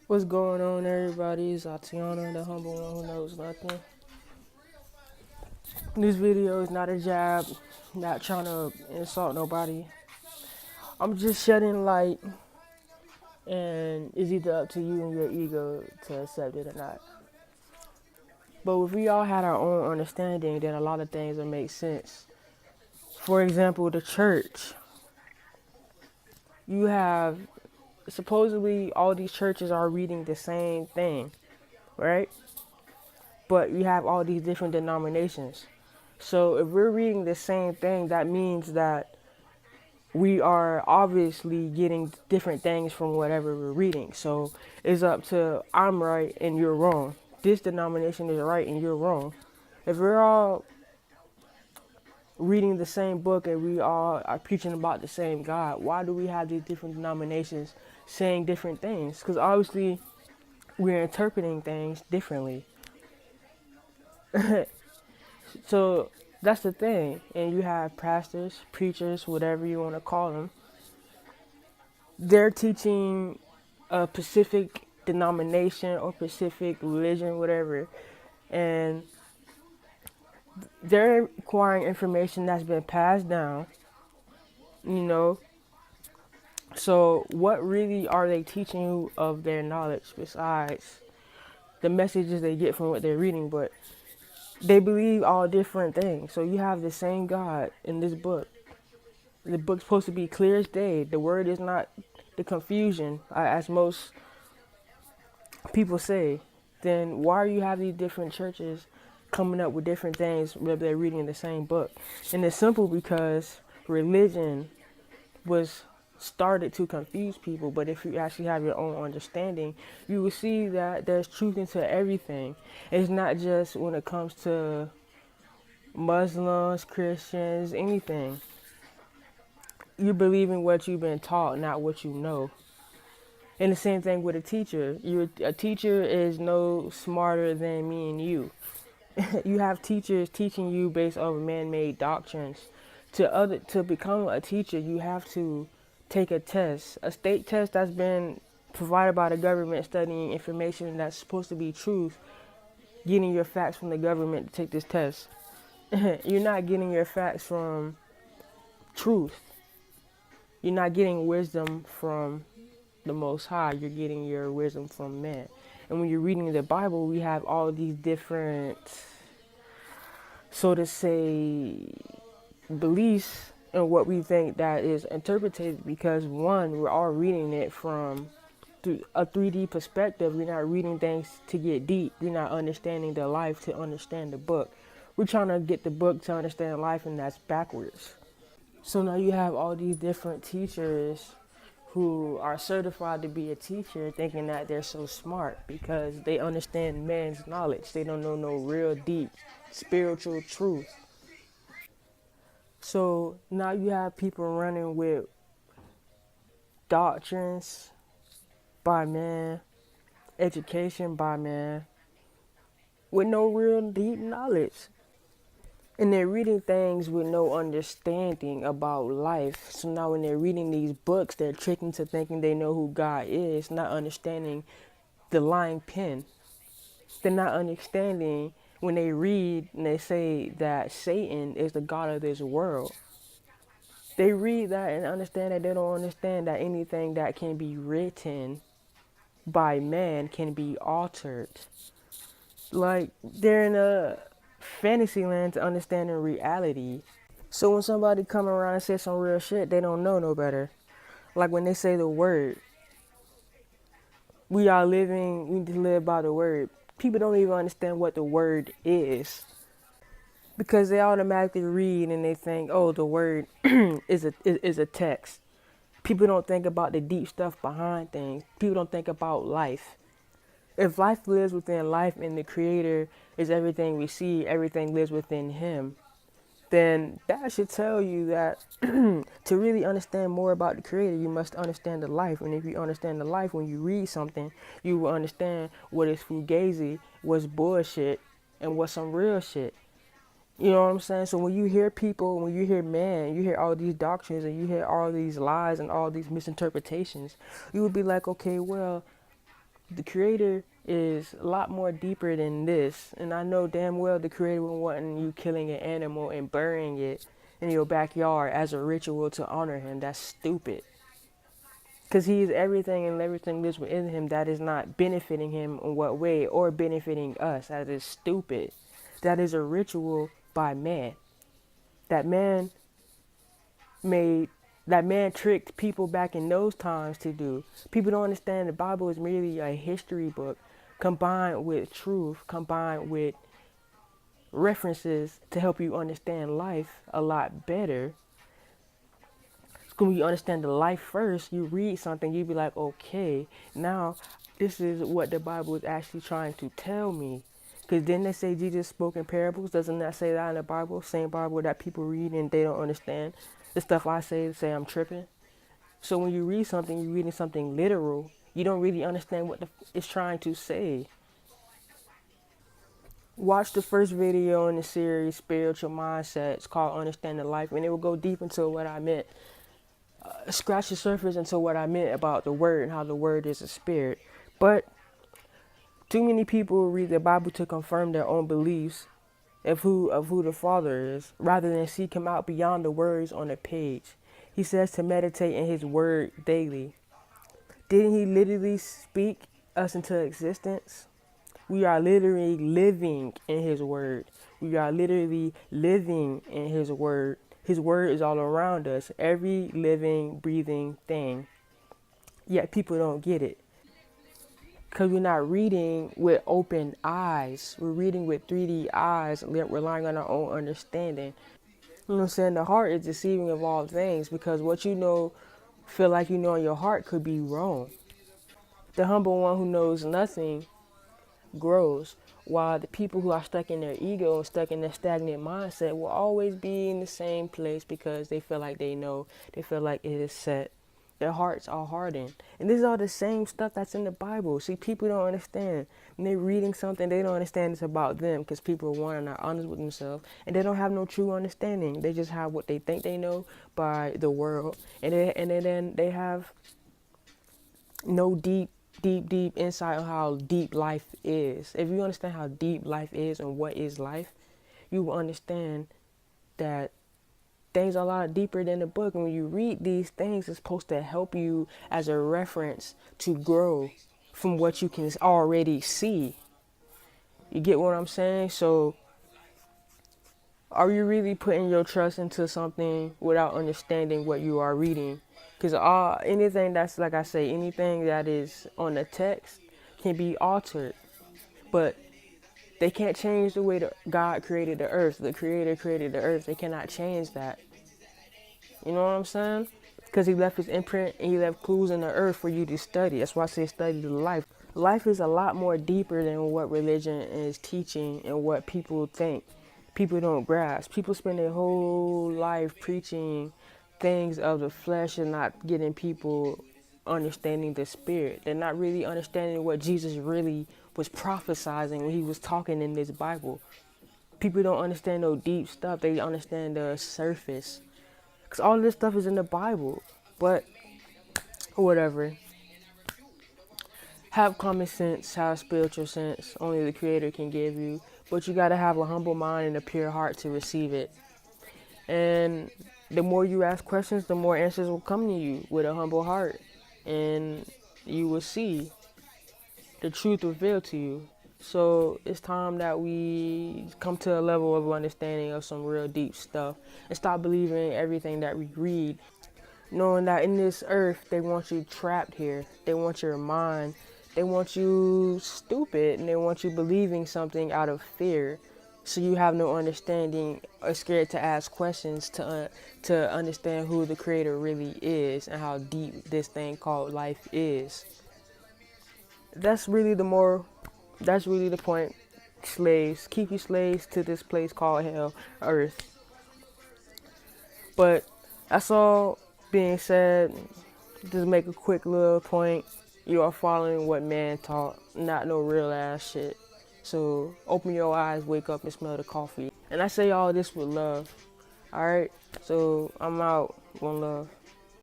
What's going on, everybody? It's Atiana, the humble one who knows nothing. This video is not a jab, not trying to insult nobody. I'm just shedding light, and it's either up to you and your ego to accept it or not. But if we all had our own understanding, then a lot of things would make sense. For example, the church. You have supposedly all these churches are reading the same thing, right? But you have all these different denominations. So if we're reading the same thing, that means that we are obviously getting different things from whatever we're reading. So it's up to I'm right and you're wrong. This denomination is right and you're wrong. If we're all reading the same book and we all are preaching about the same God, why do we have these different denominations saying different things? Because obviously we're interpreting things differently. So that's the thing. And you have pastors, preachers, whatever you want to call them. They're teaching a specific denomination or specific religion, whatever, and they're acquiring information that's been passed down, you know. So, what really are they teaching you of their knowledge besides the messages they get from what they're reading? But they believe all different things. So, you have the same God in this book. The book's supposed to be clear as day. The word is not the confusion, as most people say. Then why are you having these different churches coming up with different things whether they're reading the same book? And it's simple because religion was started to confuse people, but if you actually have your own understanding, you will see that there's truth into everything. It's not just when it comes to Muslims, Christians, anything. You believe in what you've been taught, not what you know. And the same thing with a teacher. A teacher is no smarter than me and you. You have teachers teaching you based on man-made doctrines. To become a teacher, you have to take a test, a state test that's been provided by the government, studying information that's supposed to be truth, getting your facts from the government to take this test. You're not getting your facts from truth. You're not getting wisdom from the Most High. You're getting your wisdom from man. And when you're reading the Bible, we have all these different, so to say, beliefs and what we think that is interpreted, because one, we're all reading it from a 3D perspective. We're not reading things to get deep. We're not understanding the life to understand the book. We're trying to get the book to understand life, and that's backwards. So now you have all these different teachers who are certified to be a teacher thinking that they're so smart because they understand man's knowledge. They don't know no real deep spiritual truth. So now you have people running with doctrines by man, education by man, with no real deep knowledge. And they're reading things with no understanding about life. So now when they're reading these books, they're tricked into thinking they know who God is, not understanding the lying pen. They're not understanding when they read and they say that Satan is the God of this world. They read that and understand that they don't understand that anything that can be written by man can be altered. Like they're in a fantasy land to understanding reality. So when somebody come around and say some real shit, they don't know no better. Like when they say the word, we are living, we need to live by the word. People don't even understand what the word is because they automatically read and they think, oh, the word is a text. People don't think about the deep stuff behind things. People don't think about life. If life lives within life and the creator is everything we see, everything lives within him, then that should tell you that to really understand more about the creator, you must understand the life. And if you understand the life, when you read something, you will understand what is fugazi, what's bullshit, and what's some real shit. You know what I'm saying? So when you hear people, when you hear man, you hear all these doctrines and you hear all these lies and all these misinterpretations, you would be like, okay, well, The Creator is a lot more deeper than this. And I know damn well the Creator would want you killing an animal and burying it in your backyard as a ritual to honor Him. That's stupid. Because He is everything and everything lives within Him that is not benefiting Him in what way or benefiting us. That is stupid. That is a ritual by man. That man made that man tricked people back in those times to do. People don't understand the Bible is merely a history book combined with truth, combined with references to help you understand life a lot better. When you understand the life first, you read something, you be like, okay, now this is what the Bible is actually trying to tell me. Because didn't they say Jesus spoke in parables? Doesn't that say that in the Bible? Same Bible that people read and they don't understand the stuff I say I'm tripping. So when you read something, you're reading something literal. You don't really understand what it's trying to say. Watch the first video in the series, Spiritual Mindset. It's called Understanding Life, and it will go deep into what I meant. Scratch the surface into what I meant about the Word and how the Word is a spirit. But too many people read the Bible to confirm their own beliefs of who the Father is, rather than seek Him out beyond the words on the page. He says to meditate in His Word daily. Didn't He literally speak us into existence? We are literally living in His Word. We are literally living in His Word. His Word is all around us, every living, breathing thing. Yet people don't get it. Because we're not reading with open eyes. We're reading with 3D eyes, relying on our own understanding. You know what I'm saying? The heart is deceiving of all things, because what you know, feel like you know in your heart could be wrong. The humble one who knows nothing grows, while the people who are stuck in their ego and stuck in their stagnant mindset will always be in the same place because they feel like they know, they feel like it is set. Their hearts are hardened. And this is all the same stuff that's in the Bible. See, people don't understand. When they're reading something, they don't understand it's about them, because people, one, are not honest with themselves, and they don't have no true understanding. They just have what they think they know by the world, and then they have no deep insight on how deep life is. If you understand how deep life is and what is life, you will understand that things are a lot deeper than the book. And when you read these things, it's supposed to help you as a reference to grow from what you can already see. You get what I'm saying? So are you really putting your trust into something without understanding what you are reading? Because anything that's, like I say, anything that is on the text can be altered. But they can't change the way that God created the earth. The Creator created the earth. They cannot change that. You know what I'm saying? Because He left His imprint and He left clues in the earth for you to study. That's why I say study the life. Life is a lot more deeper than what religion is teaching and what people think. People don't grasp. People spend their whole life preaching things of the flesh and not getting people understanding the spirit. They're not really understanding what Jesus really was prophesizing when He was talking in this Bible. People don't understand no deep stuff. They understand the surface. Because all this stuff is in the Bible. But whatever. Have common sense, have spiritual sense. Only the Creator can give you. But you got to have a humble mind and a pure heart to receive it. And the more you ask questions, the more answers will come to you with a humble heart. And you will see the truth revealed to you. So it's time that we come to a level of understanding of some real deep stuff and stop believing everything that we read. Knowing that in this earth, they want you trapped here. They want your mind. They want you stupid, and they want you believing something out of fear. So you have no understanding or scared to ask questions to understand who the Creator really is and how deep this thing called life is. That's really the point. Slaves, keep you slaves to this place called hell, earth. But that's all being said. Just make a quick little point. You are following what man taught, not no real ass shit. So open your eyes, wake up, and smell the coffee. And I say all this with love. Alright? So I'm out. One love.